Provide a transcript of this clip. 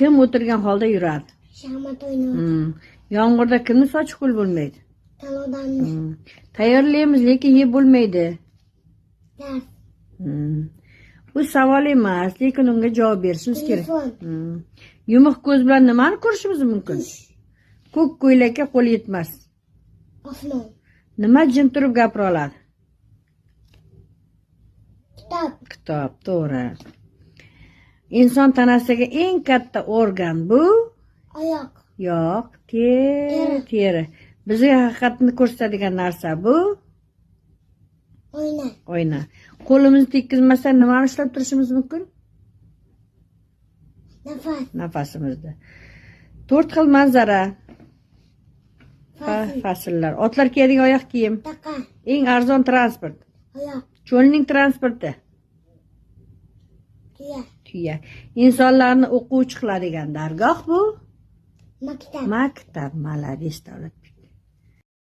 kim o'tirgan holda yuradi? Shaxmat o'ynaydi. Yomg'irda kimni sochi ho'l bo'lmaydi? Talondanni. Tayyorlaymiz, lekin yeb bo'lmaydi. Dars. Bu savol emas, lekin unga javob berishimiz kerak. Telefon. Yumuq ko'z bilan nimani ko'rishimiz mumkin? Ko'k ko'ylakka qo'l yetmas. Osmon. Nima jim turib gapira oladi? Kitob. Kitob, to'g'ri. Inson tanasiga eng katta organ bu? Oyoq. Yo'q, teri. Bizga haqiqatni ko'rsatadigan narsa bu? Oyna. Qo'limizni tekkizmasdan nimani ushlab turishimiz mumkin? Nafasimizni. 4 xil manzara. Fasllar. Otlar kiyadigan oyoq kiyim. Taqa. Eng arzon transport. Oyoq. Cho'lning transporti. Tuya. Insonlarni o'quvchi qiladigan dargoh bu? Maktab. Maktab. Malades davlat.